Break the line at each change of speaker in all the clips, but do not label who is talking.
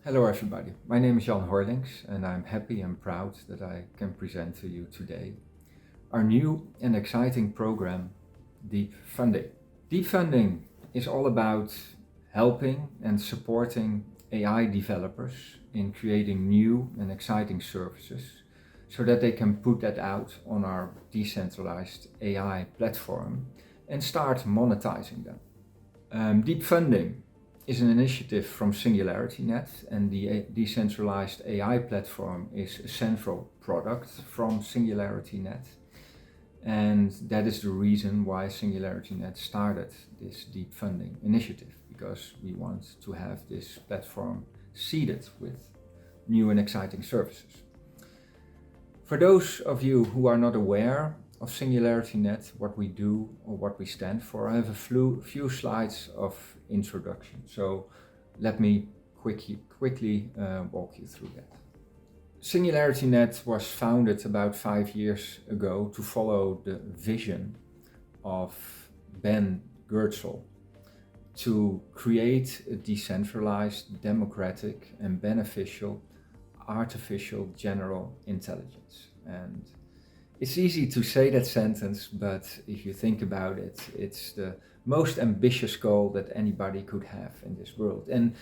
Hello everybody, my name is Jan Horlings and I'm happy and proud that I can present to you today our new and exciting program, Deep Funding. Deep Funding is all about helping and supporting AI developers in creating new and exciting services so that they can put that out on our decentralized AI platform and start monetizing them. Deep Funding is an initiative from SingularityNET, and the decentralized AI platform is a central product from SingularityNET. And that is the reason why SingularityNET started this deep funding initiative, because we want to have this platform seeded with new and exciting services. For those of you who are not aware of SingularityNET, what we do or what we stand for, I have a few slides of introduction. So let me quickly walk you through that. SingularityNET was founded about 5 years ago to follow the vision of Ben Goertzel to create a decentralized, democratic and beneficial artificial general intelligence. And it's easy to say that sentence, but if you think about it, it's the most ambitious goal that anybody could have in this world. And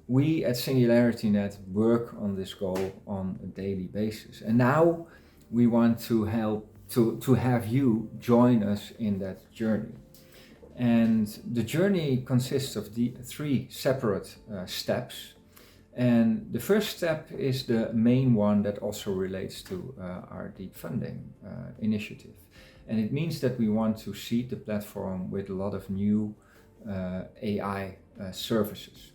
we at SingularityNET work on this goal on a daily basis. And now we want to have you join us in that journey. And the journey consists of the 3 separate steps. And the first step is the main one that also relates to our deep funding initiative. And it means that we want to seed the platform with a lot of new AI services.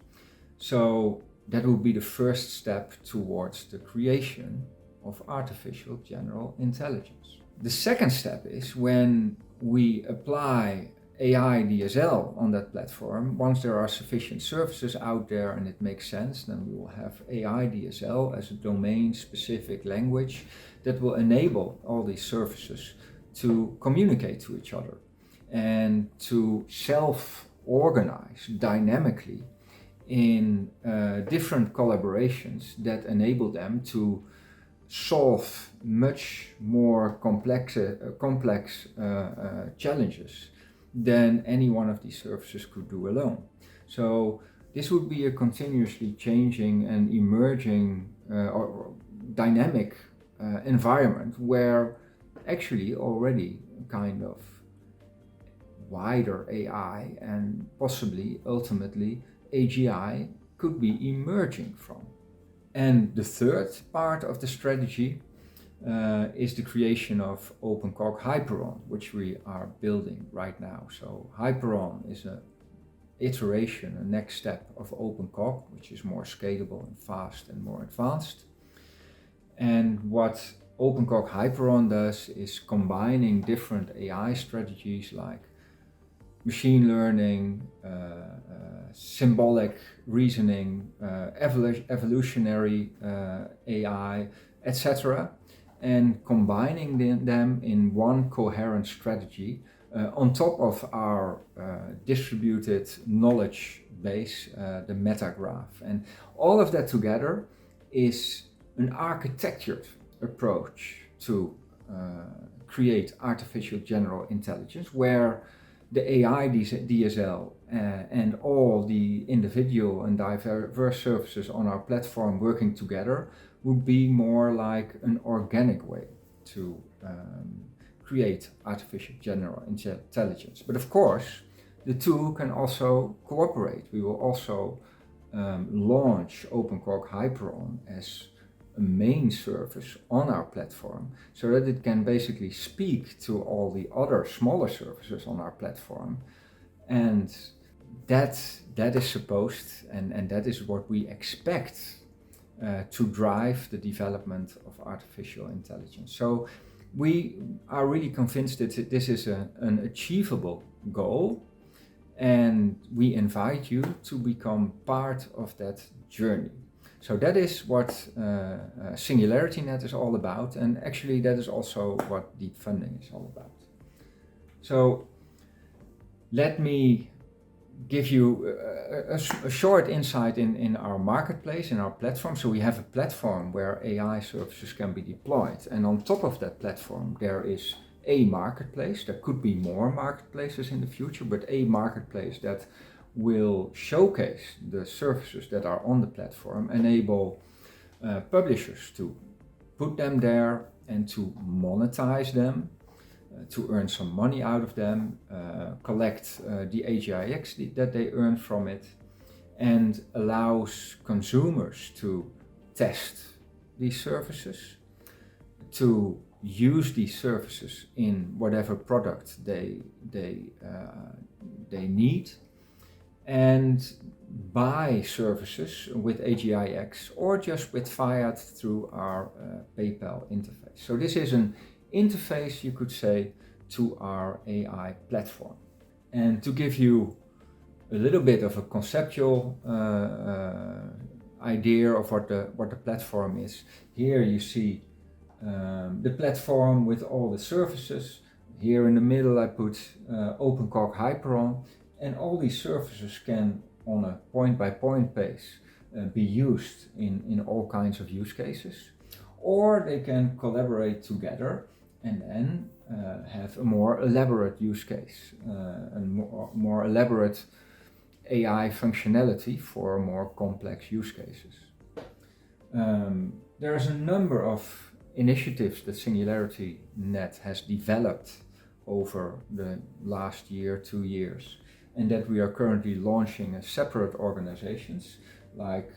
So that will be the first step towards the creation of artificial general intelligence. The second step is when we apply AI DSL on that platform. Once there are sufficient services out there and it makes sense, then we will have AI DSL as a domain-specific language that will enable all these services to communicate to each other and to self-organize dynamically in different collaborations that enable them to solve much more complex challenges than any one of these services could do alone. So this would be a continuously changing and emerging or dynamic environment where actually already kind of wider AI and possibly ultimately AGI could be emerging from. And the third part of the strategy is the creation of OpenCog Hyperon, which we are building right now. So Hyperon is an iteration, a next step of OpenCog, which is more scalable and fast and more advanced. And what OpenCog Hyperon does is combining different AI strategies like machine learning, symbolic reasoning, evolutionary AI, etc., and combining them in one coherent strategy on top of our distributed knowledge base, the metagraph. And all of that together is an architectured approach to create artificial general intelligence, where the AI DSL and all the individual and diverse services on our platform working together would be more like an organic way to create artificial general intelligence. But of course, the two can also cooperate. We will also launch OpenCog Hyperon as a main service on our platform so that it can basically speak to all the other smaller services on our platform. And that is supposed, and that is what we expect to drive the development of artificial intelligence. So we are really convinced that this is an achievable goal, and we invite you to become part of that journey. So that is what SingularityNET is all about, and actually that is also what deep funding is all about. So let me give you a short insight in our marketplace, in our platform. So we have a platform where AI services can be deployed, and on top of that platform there is a marketplace. There could be more marketplaces in the future, but a marketplace that will showcase the services that are on the platform, enable publishers to put them there and to monetize them, to earn some money out of them, collect the AGIX that they earn from it, and allows consumers to test these services, to use these services in whatever product they need, and buy services with AGIX or just with fiat through our PayPal interface. So this is an interface, you could say, to our AI platform. And to give you a little bit of a conceptual idea of what the platform is, here you see the platform with all the services. Here in the middle I put OpenCog Hyperon, and all these services can, on a point-by-point base, be used in all kinds of use cases, or they can collaborate together and then have a more elaborate use case, a more elaborate AI functionality for more complex use cases. There's a number of initiatives that SingularityNET has developed over the last year, 2 years, and that we are currently launching as separate organizations, like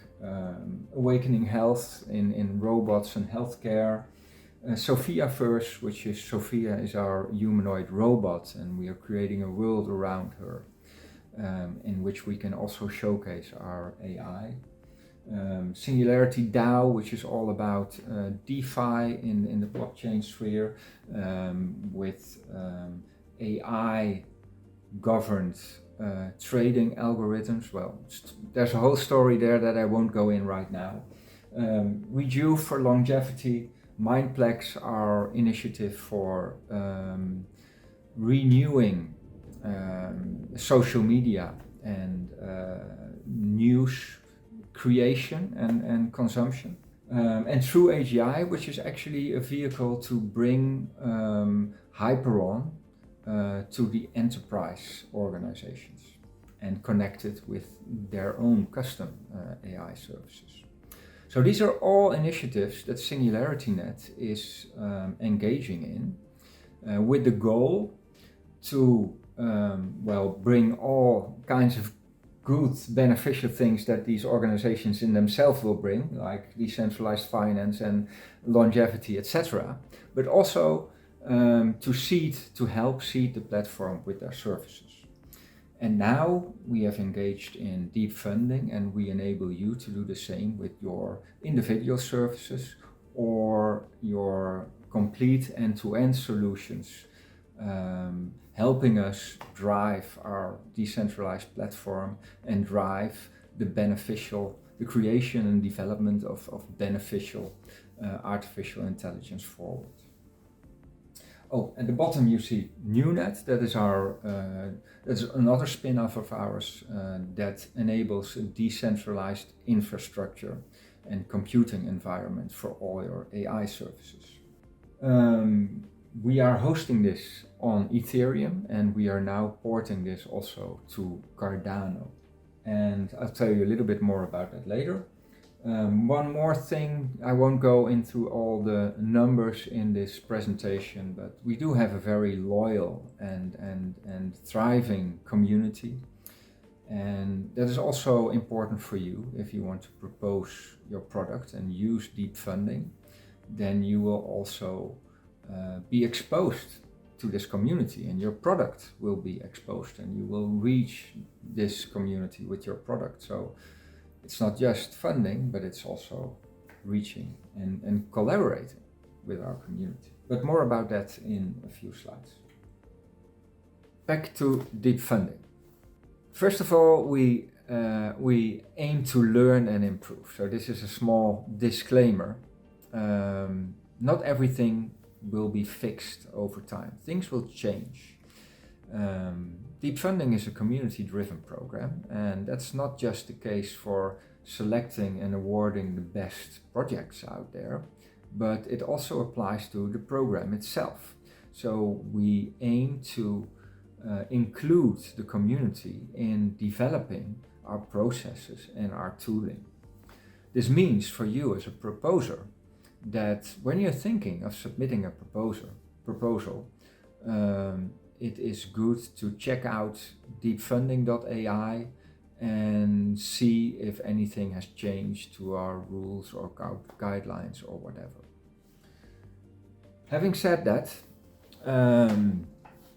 Awakening Health in robots and healthcare, Sophia First, which is Sophia is our humanoid robot, and we are creating a world around her in which we can also showcase our AI. Singularity DAO, which is all about DeFi in the blockchain sphere, with AI governed trading algorithms. Well, there's a whole story there that I won't go in right now. Rejuve for longevity, Mindplex, our initiative for renewing social media and news creation and consumption. And True AGI, which is actually a vehicle to bring Hyperon to the enterprise organizations and connect it with their own custom AI services. So these are all initiatives that SingularityNET is engaging in with the goal to bring all kinds of good beneficial things that these organizations in themselves will bring, like decentralized finance and longevity, etc., but also to help seed the platform with their services. And now we have engaged in deep funding, and we enable you to do the same with your individual services or your complete end-to-end solutions, helping us drive our decentralized platform and drive the creation and development of beneficial artificial intelligence forward. Oh, at the bottom you see NewNet. That is that's another spin-off of ours that enables a decentralized infrastructure and computing environment for all your AI services. We are hosting this on Ethereum, and we are now porting this also to Cardano. And I'll tell you a little bit more about that later. One more thing, I won't go into all the numbers in this presentation, but we do have a very loyal and thriving community. And that is also important for you if you want to propose your product and use deep funding. Then you will also be exposed to this community, and your product will be exposed, and you will reach this community with your product. So it's not just funding, but it's also reaching and collaborating with our community. But more about that in a few slides. Back to deep funding. First of all, we aim to learn and improve. So this is a small disclaimer. Not everything will be fixed over time. Things will change. Deep funding is a community-driven program, and that's not just the case for selecting and awarding the best projects out there, but it also applies to the program itself. So we aim to include the community in developing our processes and our tooling. This means for you as a proposer that when you're thinking of submitting a proposal, it is good to check out deepfunding.ai and see if anything has changed to our rules or guidelines or whatever. Having said that,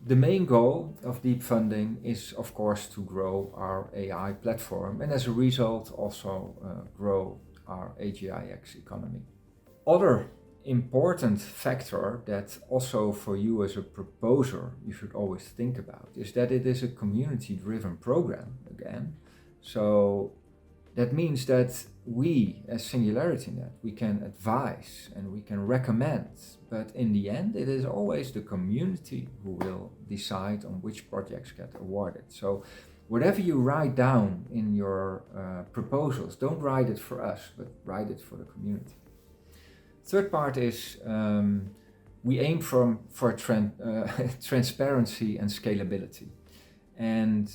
the main goal of deep funding is, of course, to grow our AI platform and as a result also grow our AGIX economy. Other important factor that also for you as a proposer you should always think about is that it is a community-driven program again. So that means that we as SingularityNET, we can advise and we can recommend, but in the end it is always the community who will decide on which projects get awarded. So whatever you write down in your proposals, don't write it for us, but write it for the community. Third part is we aim for transparency and scalability. And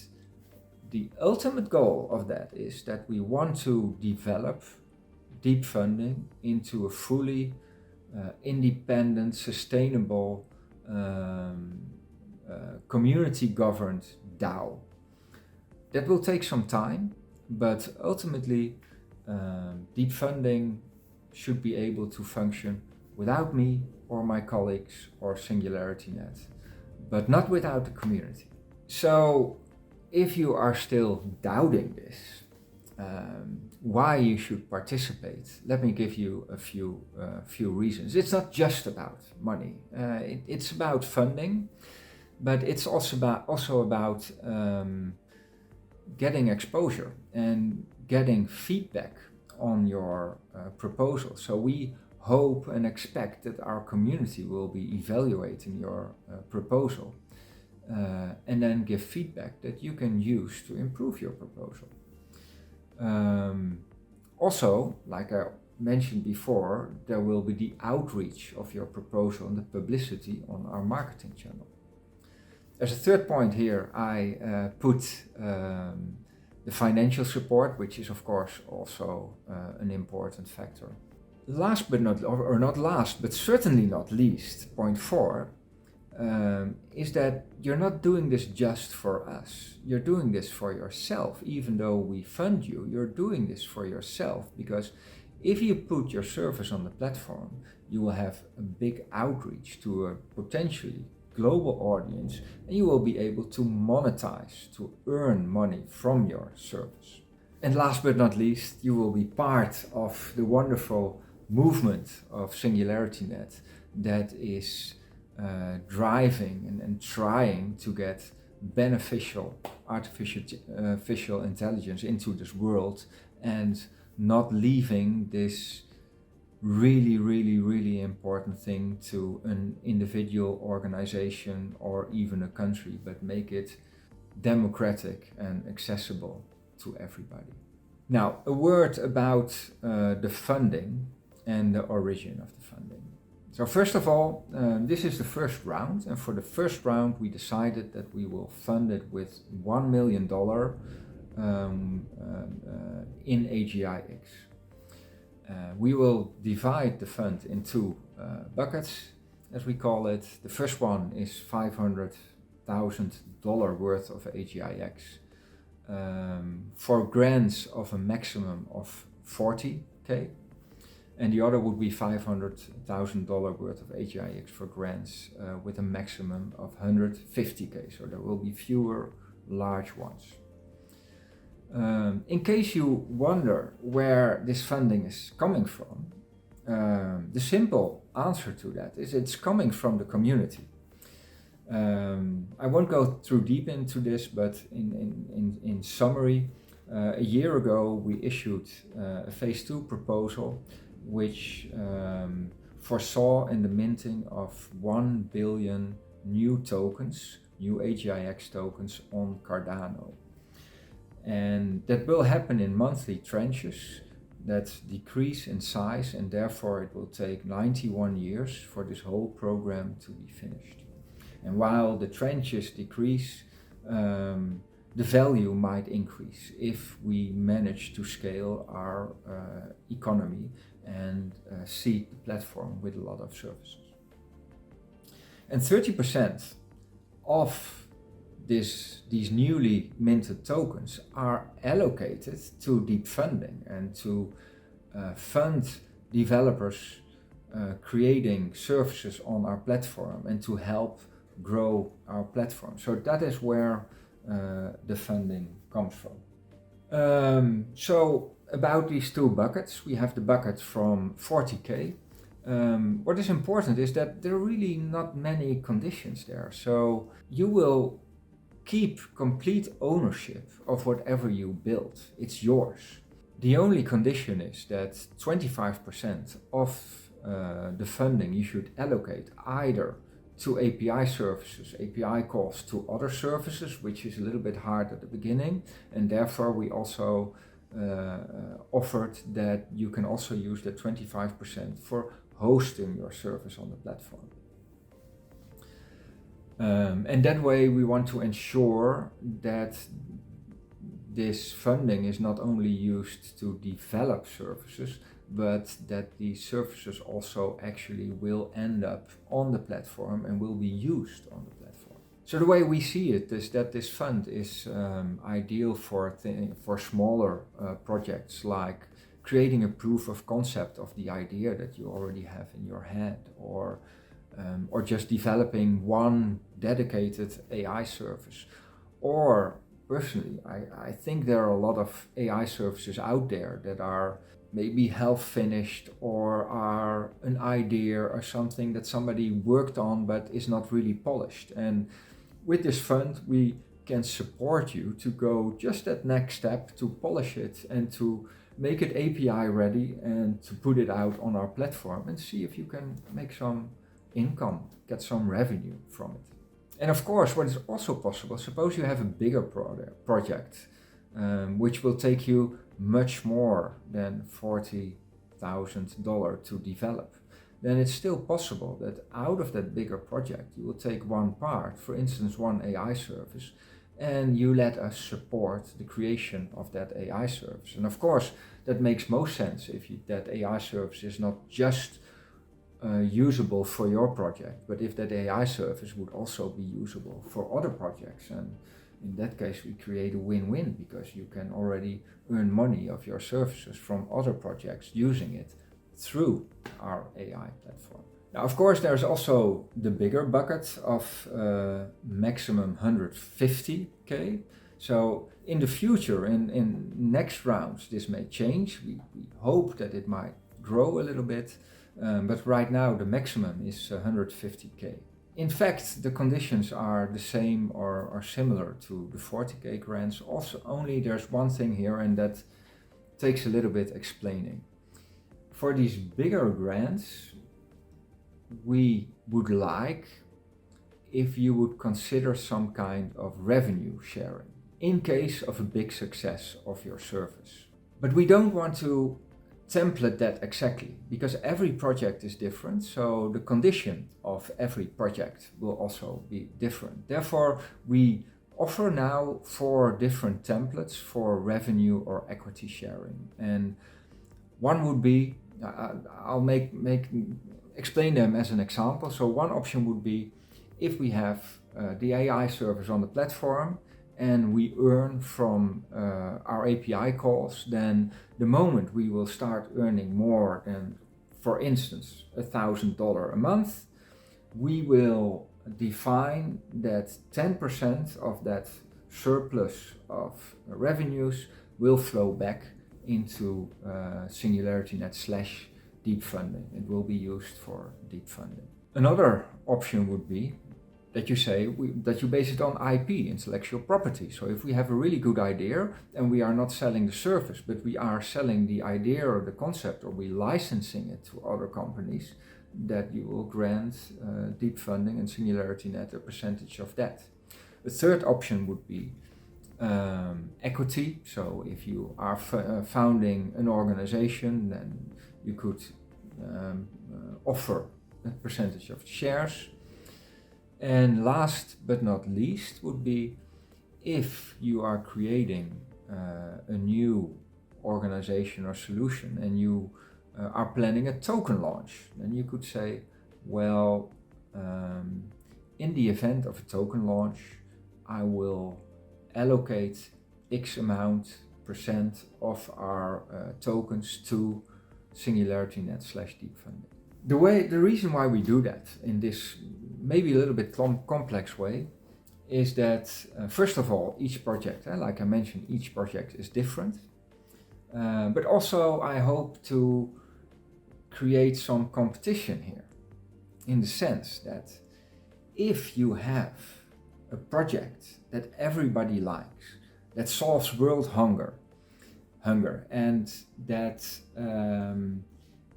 the ultimate goal of that is that we want to develop deep funding into a fully independent, sustainable, community-governed DAO. That will take some time, but ultimately deep funding should be able to function without me or my colleagues or SingularityNET, but not without the community. So if you are still doubting this, why you should participate, let me give you a few reasons. It's not just about money. It's about funding, but it's also about getting exposure and getting feedback on your proposal. So we hope and expect that our community will be evaluating your proposal and then give feedback that you can use to improve your proposal. Also, like I mentioned before, there will be the outreach of your proposal and the publicity on our marketing channel. As a third point here, I put the financial support, which is of course also an important factor. Last but not, or not last, but certainly not least, point 4, is that you're not doing this just for us. You're doing this for yourself. Even though we fund you, you're doing this for yourself, because if you put your service on the platform, you will have a big outreach to a potentially global audience, and you will be able to monetize, to earn money from your service. And last but not least, you will be part of the wonderful movement of SingularityNET that is driving and trying to get beneficial artificial intelligence into this world and not leaving this really important thing to an individual organization or even a country, but make it democratic and accessible to everybody. Now, a word about the funding and the origin of the funding. So first of all, this is the first round, and for the first round we decided that we will fund it with $1 million in AGIX. We will divide the fund in two buckets, as we call it. The first one is $500,000 worth of AGIX for grants of a maximum of 40K, and the other would be $500,000 worth of AGIX for grants with a maximum of 150K, so there will be fewer large ones. In case you wonder where this funding is coming from, the simple answer to that is it's coming from the community. I won't go too deep into this, but in summary, a year ago we issued a phase 2 proposal which foresaw in the minting of 1 billion new tokens new AGIX tokens on Cardano. And that will happen in monthly tranches that decrease in size, and therefore it will take 91 years for this whole program to be finished. And while the tranches decrease, the value might increase if we manage to scale our economy and seed the platform with a lot of services. And 30% of these newly minted tokens are allocated to deep funding and to fund developers creating services on our platform and to help grow our platform. So that is where the funding comes from. So about these two buckets, we have the bucket from 40K. What is important is that there are really not many conditions there. So you will keep complete ownership of whatever you build. It's yours. The only condition is that 25% of the funding you should allocate either to API services, API calls to other services, which is a little bit hard at the beginning, and therefore we also offered that you can also use the 25% for hosting your service on the platform. And that way we want to ensure that this funding is not only used to develop services, but that these services also actually will end up on the platform and will be used on the platform. So the way we see it is that this fund is ideal for smaller projects, like creating a proof of concept of the idea that you already have in your head, or just developing one dedicated AI service. Or personally, I think there are a lot of AI services out there that are maybe half finished or are an idea or something that somebody worked on but is not really polished. And with this fund, we can support you to go just that next step to polish it and to make it API ready and to put it out on our platform and see if you can make some income, get some revenue from it. And of course, what is also possible, suppose you have a bigger project, which will take you much more than $40,000 to develop, then it's still possible that out of that bigger project, you will take one part, for instance, one AI service, and you let us support the creation of that AI service. And of course, that makes most sense if that AI service is not just usable for your project, but if that AI service would also be usable for other projects. And in that case, we create a win-win, because you can already earn money of your services from other projects using it through our AI platform. Now, of course, there's also the bigger bucket of maximum 150K. So in the future, in next rounds, this may change. We hope that it might grow a little bit, but right now the maximum is 150K. In fact, the conditions are the same or similar to the 40K grants. Also, only there's one thing here, and that takes a little bit explaining. For these bigger grants, we would like if you would consider some kind of revenue sharing in case of a big success of your service. But we don't want to template that exactly, because every project is different, so the condition of every project will also be different. Therefore, we offer now 4 different templates for revenue or equity sharing. And one would be, I'll explain them as an example. So one option would be, if we have the AI service on the platform and we earn from our API calls, then the moment we will start earning more than, for instance, $1,000 a month, we will define that 10% of that surplus of revenues will flow back into SingularityNET / deep funding. It will be used for deep funding. Another option would be that you say that you base it on IP, intellectual property. So if we have a really good idea and we are not selling the service, but we are selling the idea or the concept, or we licensing it to other companies, that you will grant deep funding and SingularityNET a percentage of that. The third option would be equity. So if you are founding an organization, then you could offer a percentage of shares. And last but not least would be if you are creating a new organization or solution and you are planning a token launch, then you could say, well, in the event of a token launch, I will allocate X amount % of our tokens to SingularityNET / deep funding. The reason why we do that in this maybe a little bit complex way is that first of all, each project, like I mentioned, each project is different. But also I hope to create some competition here, in the sense that if you have a project that everybody likes, that solves world hunger, and that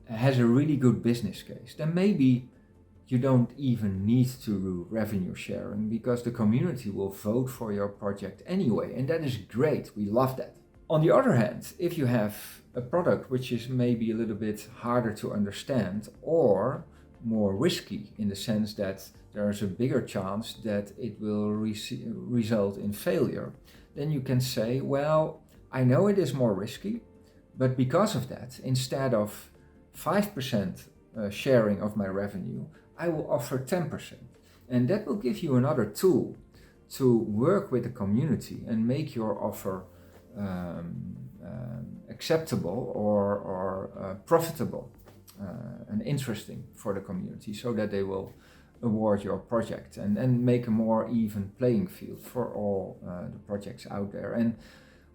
has a really good business case, then maybe you don't even need to do revenue sharing because the community will vote for your project anyway, and that is great, we love that. On the other hand, if you have a product which is maybe a little bit harder to understand or more risky in the sense that there's a bigger chance that it will result in failure, then you can say, well, I know it is more risky, but because of that, instead of 5% sharing of my revenue, I will offer 10%. And that will give you another tool to work with the community and make your offer acceptable or profitable and interesting for the community, so that they will award your project and make a more even playing field for all the projects out there, and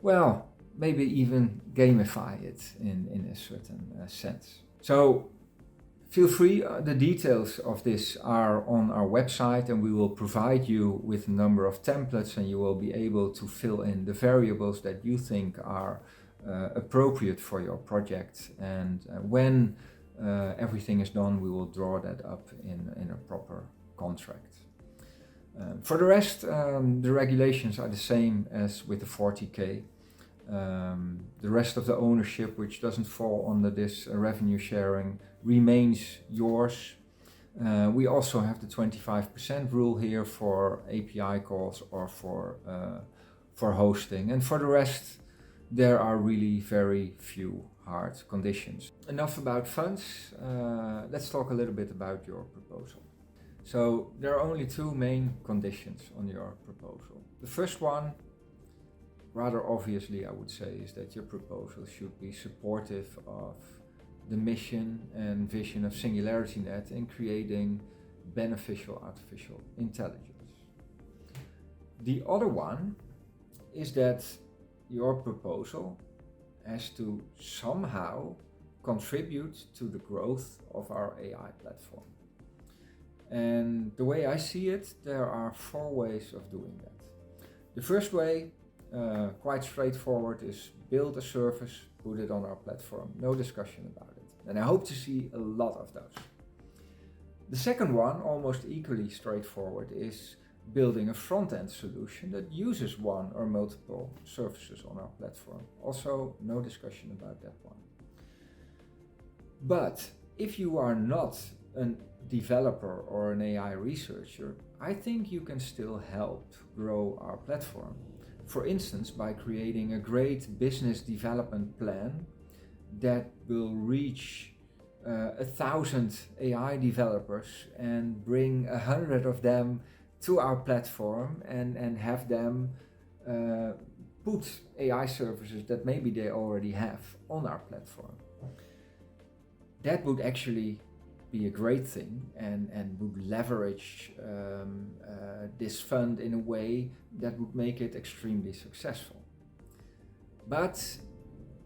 well, maybe even gamify it in a certain sense. So feel free, the details of this are on our website, and we will provide you with a number of templates, and you will be able to fill in the variables that you think are appropriate for your project. And when everything is done, we will draw that up in a proper contract. For the rest, the regulations are the same as with the 40K. The rest of the ownership, which doesn't fall under this revenue sharing, remains yours. We also have the 25% rule here for API calls or for hosting, and for the rest there are really very few hard conditions. Enough about funds. Let's talk a little bit about your proposal. So there are only two main conditions on your proposal. The first one, rather obviously I would say, is that your proposal should be supportive of the mission and vision of SingularityNET in creating beneficial artificial intelligence. The other one is that your proposal has to somehow contribute to the growth of our AI platform. And the way I see it, there are 4 ways of doing that. The first way, quite straightforward, is build a service, put it on our platform, no discussion about it. And I hope to see a lot of those. The second one, almost equally straightforward, is building a front-end solution that uses one or multiple services on our platform. Also, no discussion about that one. But if you are not a developer or an AI researcher, I think you can still help grow our platform. For instance, by creating a great business development plan that will reach 1,000 AI developers and bring 100 of them to our platform and have them put AI services that maybe they already have on our platform. That would actually be a great thing and would leverage this fund in a way that would make it extremely successful. But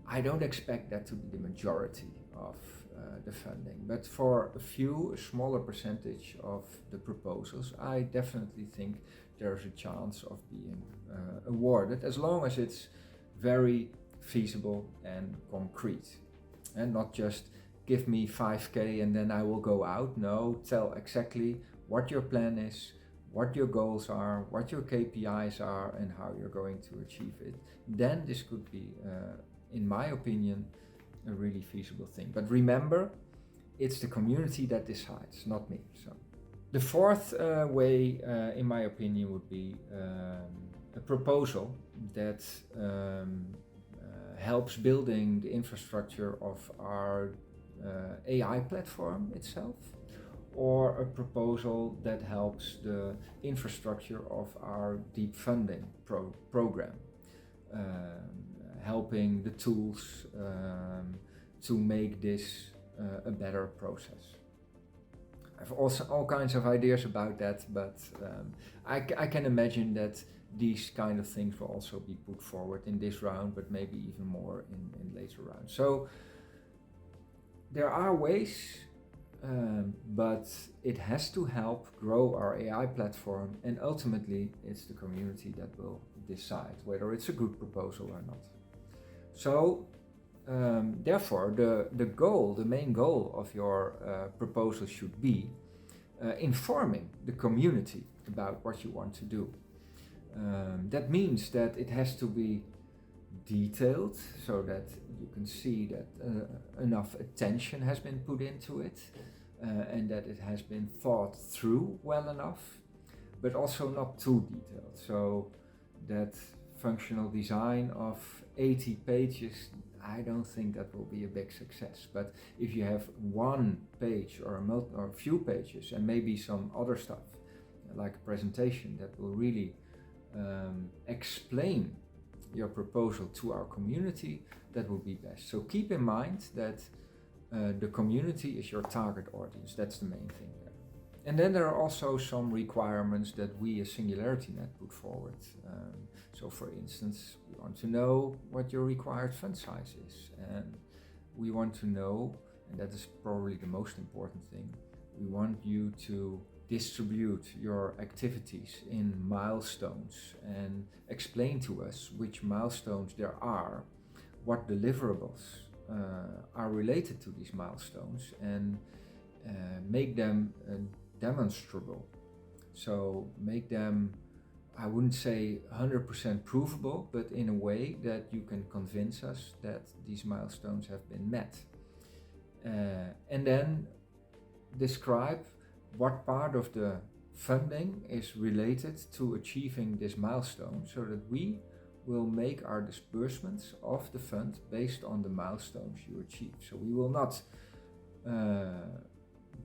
I don't expect that to be the majority of the funding, but for a smaller percentage of the proposals, I definitely think there's a chance of being awarded, as long as it's very feasible and concrete, and not just give me 5K and then I will go out. No, tell exactly what your plan is, what your goals are, what your KPIs are, and how you're going to achieve it, then this could be, in my opinion, a really feasible thing. But remember, it's the community that decides, not me. So the fourth way, in my opinion, would be a proposal that helps building the infrastructure of our AI platform itself, or a proposal that helps the infrastructure of our deep funding program, helping the tools to make this a better process. I have also all kinds of ideas about that, but I can imagine that these kind of things will also be put forward in this round, but maybe even more in later rounds. So there are ways, but it has to help grow our AI platform, and ultimately it's the community that will decide whether it's a good proposal or not. So therefore, the main goal of your proposal should be informing the community about what you want to do. That means that it has to be detailed, so that you can see that enough attention has been put into it, and that it has been thought through well enough, but also not too detailed. So that functional design of 80 pages, I don't think that will be a big success. But if you have one page or a few pages and maybe some other stuff, like a presentation that will really explain your proposal to our community, that would be best. So keep in mind that the community is your target audience. That's the main thing there. And then there are also some requirements that we as SingularityNET put forward. So for instance, we want to know what your required fund size is. And we want to know, and that is probably the most important thing, we want you to distribute your activities in milestones and explain to us which milestones there are, what deliverables are related to these milestones, and make them demonstrable. So make them, I wouldn't say 100% provable, but in a way that you can convince us that these milestones have been met. And then describe what part of the funding is related to achieving this milestone, so that we will make our disbursements of the fund based on the milestones you achieve. So we will not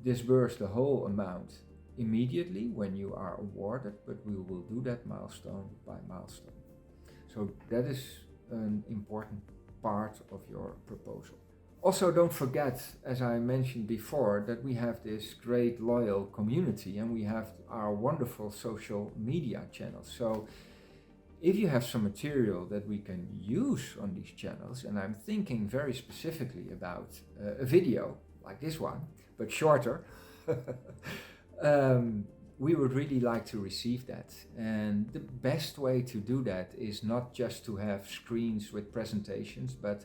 disburse the whole amount immediately when you are awarded, but we will do that milestone by milestone. So that is an important part of your proposal. Also, don't forget, as I mentioned before, that we have this great loyal community and we have our wonderful social media channels. So if you have some material that we can use on these channels, and I'm thinking very specifically about a video like this one, but shorter, we would really like to receive that. And the best way to do that is not just to have screens with presentations, but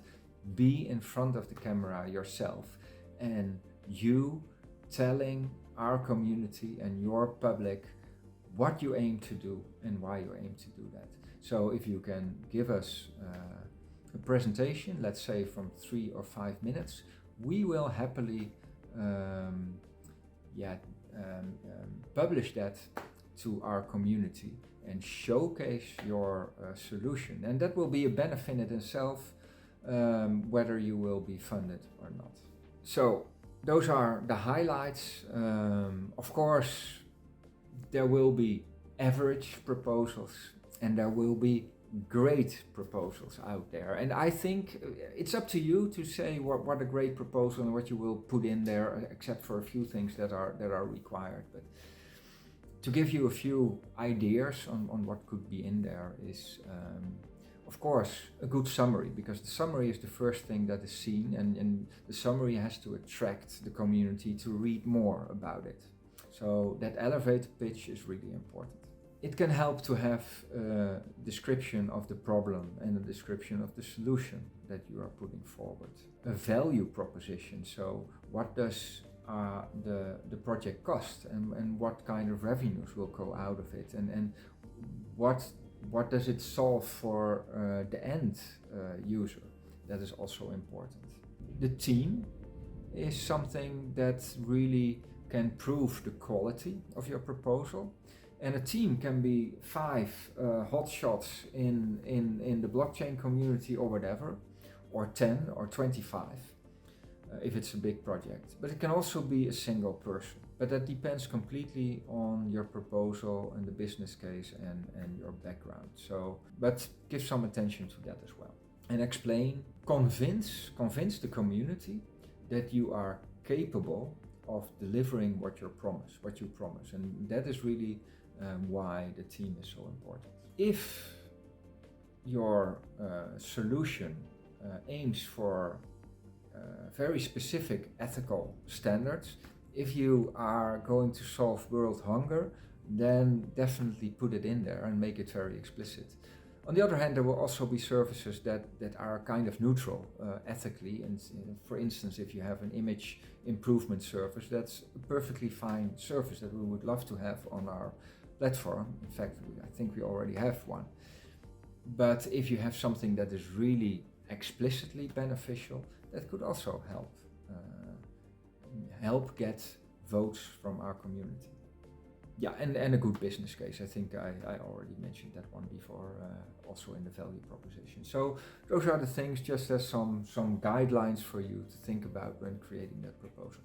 be in front of the camera yourself, and you telling our community and your public what you aim to do and why you aim to do that. So if you can give us a presentation, let's say from 3 or 5 minutes, we will happily publish that to our community and showcase your solution. And that will be a benefit in itself, whether you will be funded or not. So those are the highlights. Of course, there will be average proposals and there will be great proposals out there. And I think it's up to you to say what a great proposal and what you will put in there, except for a few things that are required. But to give you a few ideas on what could be in there is, of course, a good summary, because the summary is the first thing that is seen, and the summary has to attract the community to read more about it. So that elevator pitch is really important. It can help to have a description of the problem and a description of the solution that you are putting forward. A value proposition, so what does the project cost, and what kind of revenues will go out of it, and what does it solve for the end user. That is also important. The team is something that really can prove the quality of your proposal. And a team can be 5 hotshots in the blockchain community or whatever, or 10 or 25 if it's a big project. But it can also be a single person. But that depends completely on your proposal and the business case and your background. So, but give some attention to that as well. And explain, convince the community that you are capable of delivering what you promise. And that is really why the team is so important. If your solution aims for very specific ethical standards, if you are going to solve world hunger, then definitely put it in there and make it very explicit. On the other hand, there will also be services that are kind of neutral ethically, and for instance, if you have an image improvement service, that's a perfectly fine service that we would love to have on our platform. In fact, I think we already have one. But if you have something that is really explicitly beneficial, that could also help get votes from our community. Yeah, and a good business case. I think I already mentioned that one before, also in the value proposition. So those are the things, just as some guidelines for you to think about when creating that proposal.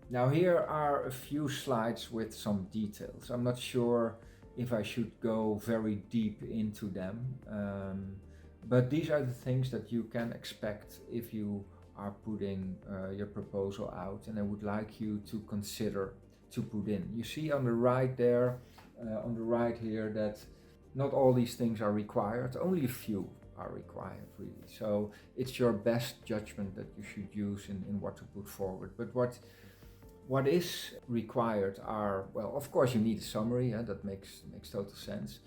Now here are a few slides with some details. I'm not sure if I should go very deep into them, but these are the things that you can expect if you are putting your proposal out, and I would like you to consider to put in. You see on the right there, on the right here, that not all these things are required, only a few are required really. So it's your best judgment that you should use in what to put forward. But what is required are, well, of course you need a summary, that makes total sense.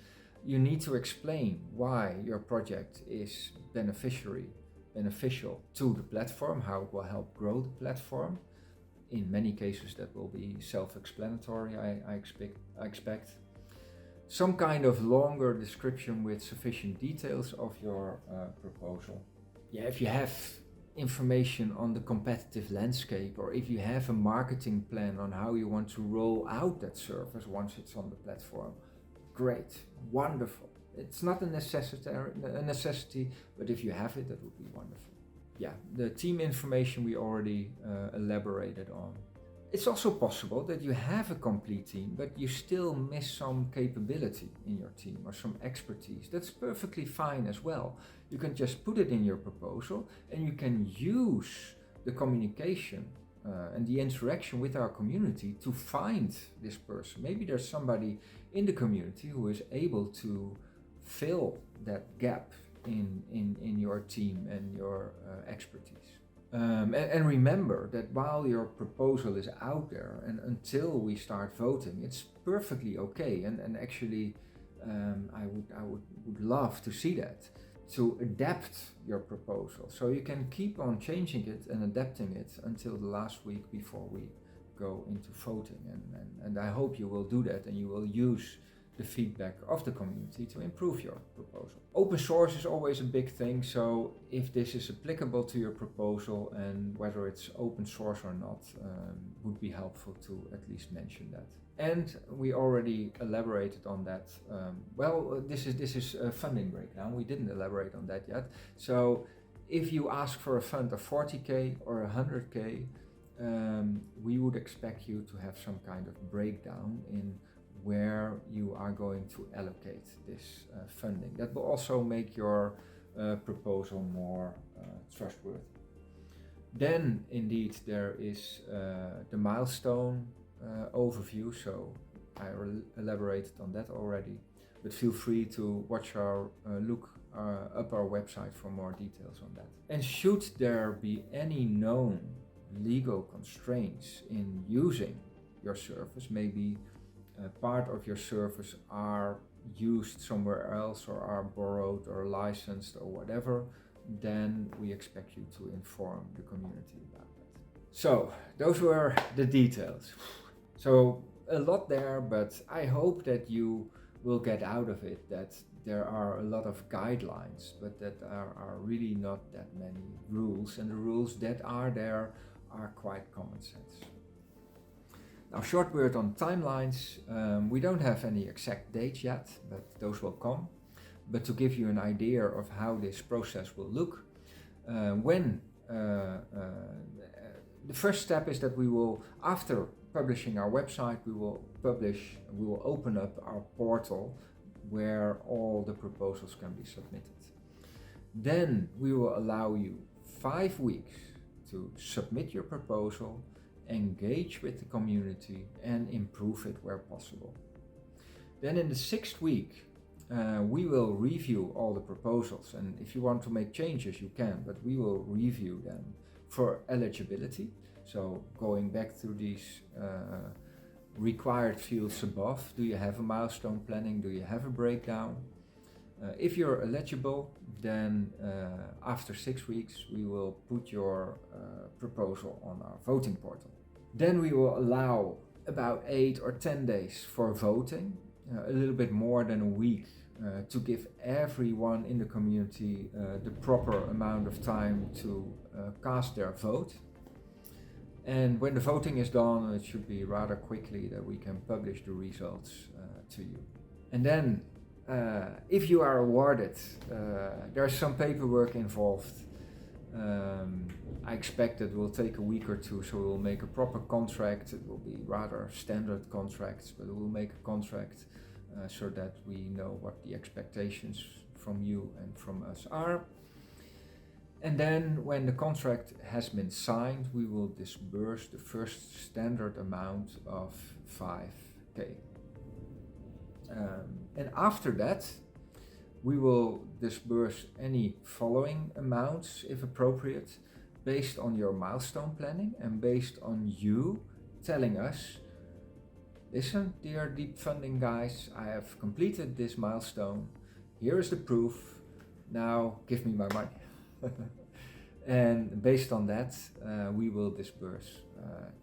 You need to explain why your project is beneficial to the platform, how it will help grow the platform. In many cases that will be self-explanatory, I expect. Some kind of longer description with sufficient details of your proposal. Yeah, if you have information on the competitive landscape, or if you have a marketing plan on how you want to roll out that service once it's on the platform, great, wonderful. It's not a necessity, but if you have it, that would be wonderful. Yeah, the team information we already elaborated on. It's also possible that you have a complete team, but you still miss some capability in your team or some expertise. That's perfectly fine as well. You can just put it in your proposal, and you can use the communication and the interaction with our community to find this person. Maybe there's somebody in the community who is able to fill that gap in your team and your expertise. And remember that while your proposal is out there and until we start voting, it's perfectly okay. And actually, I would love to see that, to adapt your proposal. So you can keep on changing it and adapting it until the last week before we go into voting. And I hope you will do that, and you will use the feedback of the community to improve your proposal. Open source is always a big thing, so if this is applicable to your proposal and whether it's open source or not, would be helpful to at least mention that. And we already elaborated on that. This is a funding breakdown. We didn't elaborate on that yet. So if you ask for a fund of 40K or 100K, we would expect you to have some kind of breakdown in where you are going to allocate this funding. That will also make your proposal more trustworthy. Then indeed there is the milestone overview, so I elaborated on that already, but feel free to watch look up our website for more details on that. And should there be any known legal constraints in using your service, maybe part of your service are used somewhere else or are borrowed or licensed or whatever, then we expect you to inform the community about that. So those were the details. So a lot there, but I hope that you will get out of it that there are a lot of guidelines, but that are really not that many rules, and the rules that are there are quite common sense. Now, short word on timelines. We don't have any exact dates yet, but those will come. But to give you an idea of how this process will look, the first step is that we will, after publishing our website, we will open up our portal where all the proposals can be submitted. Then we will allow you 5 weeks to submit your proposal, engage with the community, and improve it where possible. Then in the 6th week, we will review all the proposals, and if you want to make changes you can, but we will review them for eligibility. So going back to these required fields above, do you have a milestone planning, do you have a breakdown? If you're eligible, then after 6 weeks we will put your proposal on our voting portal. Then we will allow about 8 or 10 days for voting, a little bit more than a week, to give everyone in the community the proper amount of time to cast their vote. And when the voting is done, it should be rather quickly that we can publish the results to you. And then if you are awarded, there's some paperwork involved. I expect it will take a week or two, so we'll make a proper contract. It will be rather standard contracts, but we'll make a contract so that we know what the expectations from you and from us are. And then when the contract has been signed, we will disburse the first standard amount of 5K. And after that, we will disburse any following amounts, if appropriate, based on your milestone planning and based on you telling us, listen, dear deep funding guys, I have completed this milestone. Here is the proof. Now give me my money. And based on that, we will disburse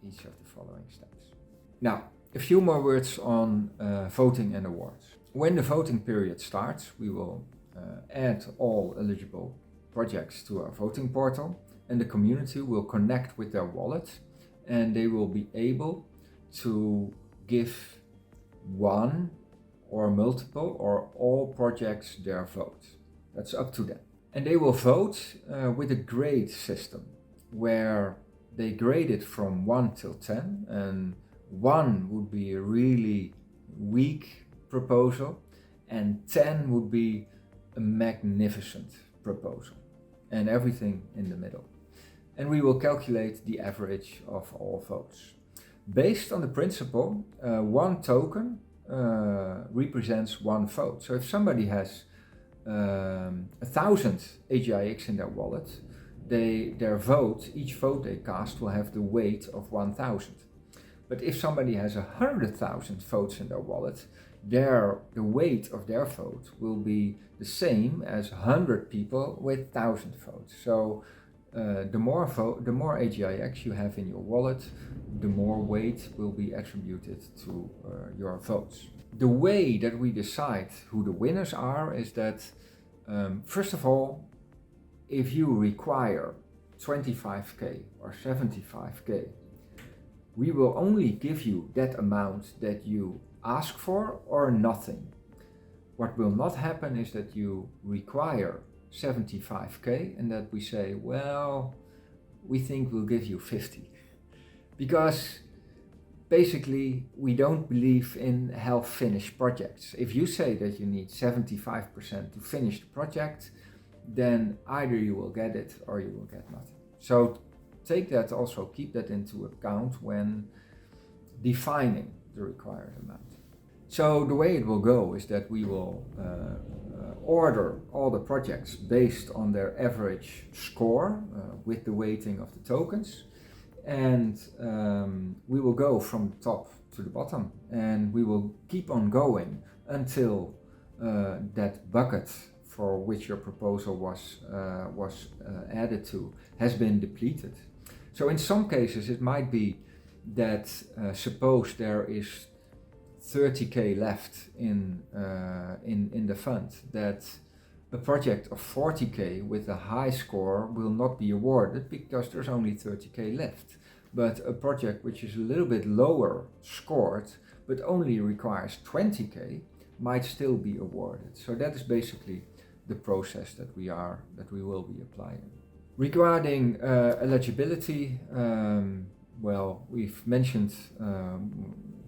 each of the following steps. Now, a few more words on voting and awards. When the voting period starts, we will add all eligible projects to our voting portal, and the community will connect with their wallet, and they will be able to give one or multiple or all projects their vote. That's up to them. And they will vote with a grade system where they grade it from 1 till 10, and 1 would be a really weak proposal and 10 would be a magnificent proposal, and everything in the middle. And we will calculate the average of all votes. Based on the principle, 1 token represents 1 vote. So if somebody has 1,000 AGIX in their wallet, their vote, each vote they cast will have the weight of 1,000. But if somebody has 100,000 votes in their wallet, the weight of their vote will be the same as 100 people with 1,000 votes. So the more AGIX you have in your wallet, the more weight will be attributed to your votes. The way that we decide who the winners are is that, first of all, if you require 25K or 75K, we will only give you that amount that you ask for or nothing. What will not happen is that you require 75K and that we say, well, we think we'll give you 50. Because basically we don't believe in half-finished projects. If you say that you need 75% to finish the project, then either you will get it or you will get nothing. So keep that into account when defining the required amount. So the way it will go is that we will order all the projects based on their average score with the weighting of the tokens, and we will go from the top to the bottom, and we will keep on going until that bucket for which your proposal was added to has been depleted. So in some cases it might be that suppose there is 30k left in the fund, that a project of 40k with a high score will not be awarded because there's only 30k left. But a project which is a little bit lower scored but only requires 20k might still be awarded. So that is basically the process that we will be applying. Regarding eligibility, well, we've mentioned,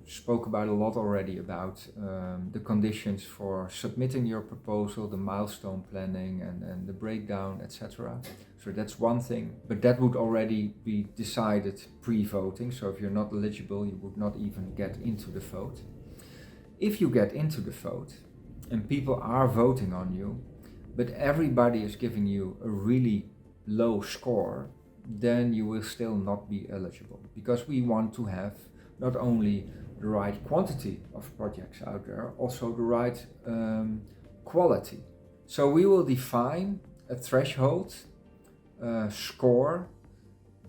spoke about a lot already about the conditions for submitting your proposal, the milestone planning and the breakdown, etc. So that's one thing, but that would already be decided pre-voting. So if you're not eligible, you would not even get into the vote. If you get into the vote and people are voting on you, but everybody is giving you a really low score, then you will still not be eligible, because we want to have not only the right quantity of projects out there, also the right quality. So we will define a threshold score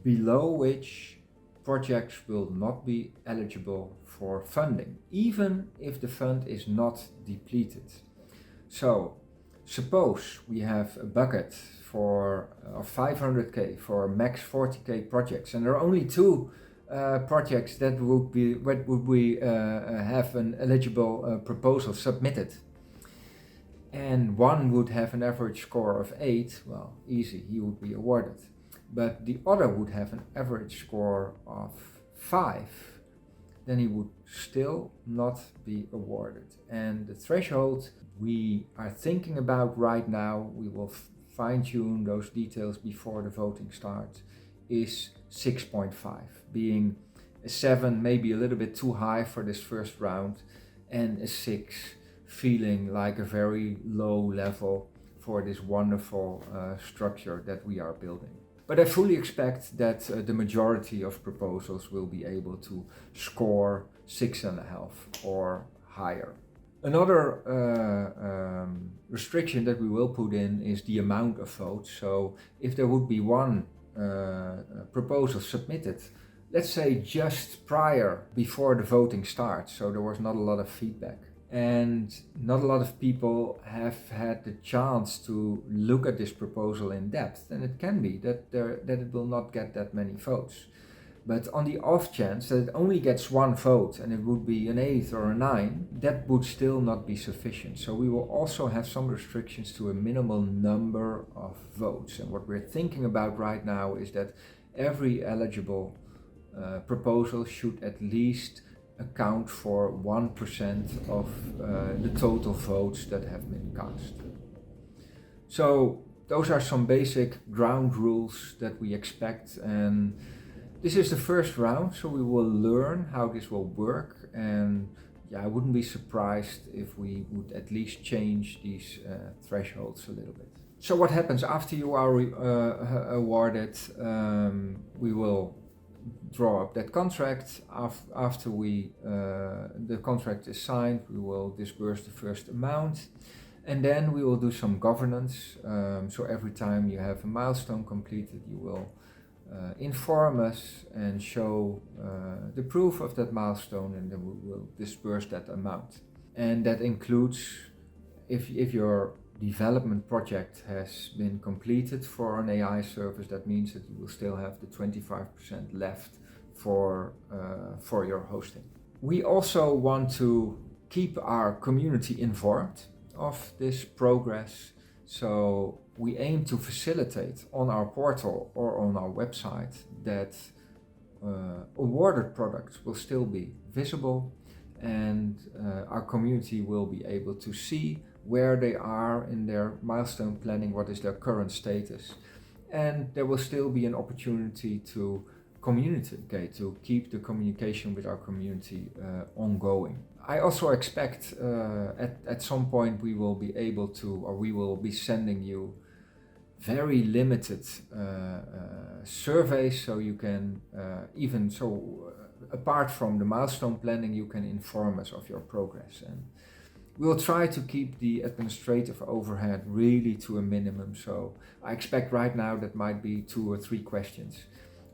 below which projects will not be eligible for funding, even if the fund is not depleted. So suppose we have a bucket for 500k for max 40k projects, and there are only two projects that would have an eligible proposal submitted, and one would have an average score of 8, well, easy, he would be awarded. But the other would have an average score of 5, then he would still not be awarded. And the threshold we are thinking about right now, we will fine-tune those details before the voting starts, is 6.5, being a 7 maybe a little bit too high for this first round, and a 6 feeling like a very low level for this wonderful structure that we are building. But I fully expect that the majority of proposals will be able to score 6.5 or higher. Another restriction that we will put in is the amount of votes. So if there would be one proposal submitted, let's say just before the voting starts, so there was not a lot of feedback, and not a lot of people have had the chance to look at this proposal in depth, then it can be that it will not get that many votes. But on the off chance that it only gets one vote and it would be an 8 or a 9, that would still not be sufficient. So we will also have some restrictions to a minimal number of votes. And what we're thinking about right now is that every eligible proposal should at least account for 1% of the total votes that have been cast. So those are some basic ground rules that we expect, and this is the first round, so we will learn how this will work, and yeah, I wouldn't be surprised if we would at least change these thresholds a little bit. So what happens after you are awarded? We will draw up that contract. After the contract is signed, we will disburse the first amount, and then we will do some governance. So every time you have a milestone completed, you will inform us and show the proof of that milestone, and then we will disburse that amount. And that includes if your development project has been completed for an AI service, that means that you will still have the 25% left for your hosting. We also want to keep our community informed of this progress, so we aim to facilitate on our portal or on our website that awarded products will still be visible, and our community will be able to see where they are in their milestone planning, what is their current status, and there will still be an opportunity to communicate, to keep the communication with our community ongoing. I also expect at some point we will be able to, or we will be sending you very limited surveys, so you can apart from the milestone planning, you can inform us of your progress, and we'll try to keep the administrative overhead really to a minimum. So I expect right now that might be 2 or 3 questions.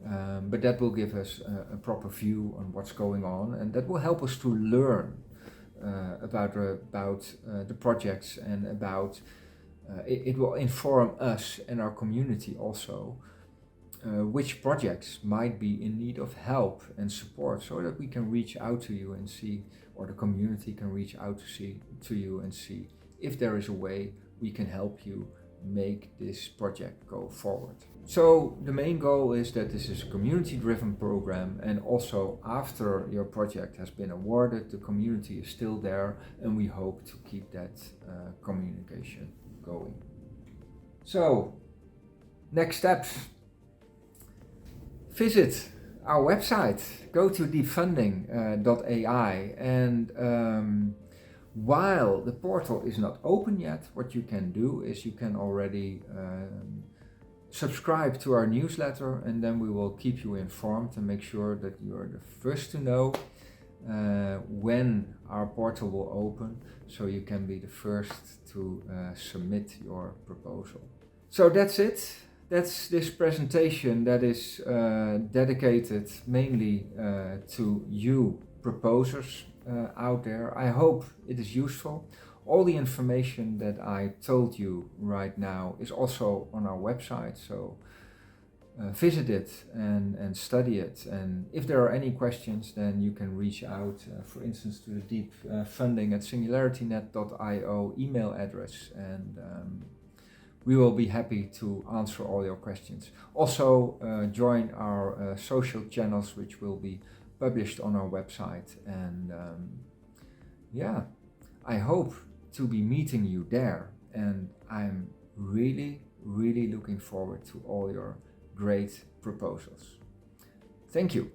But that will give us a proper view on what's going on, and that will help us to learn about the projects, and about it will inform us and our community also which projects might be in need of help and support, so that we can reach out to you and see, or the community can reach out to you and see if there is a way we can help you make this project go forward. So the main goal is that this is a community-driven program, and also after your project has been awarded, the community is still there, and we hope to keep that communication going. So, next steps. Visit our website, go to deepfunding.ai, and while the portal is not open yet, what you can do is you can already subscribe to our newsletter, and then we will keep you informed and make sure that you are the first to know when our portal will open, so you can be the first to submit your proposal. So that's it. That's this presentation that is dedicated mainly to you proposers out there. I hope it is useful. All the information that I told you right now is also on our website, so visit it and study it. And if there are any questions, then you can reach out, for instance, to the deep funding at SingularityNET.io email address, and we will be happy to answer all your questions. Also, join our social channels, which will be published on our website. And yeah, I hope to be meeting you there. And I'm really looking forward to all your great proposals. Thank you.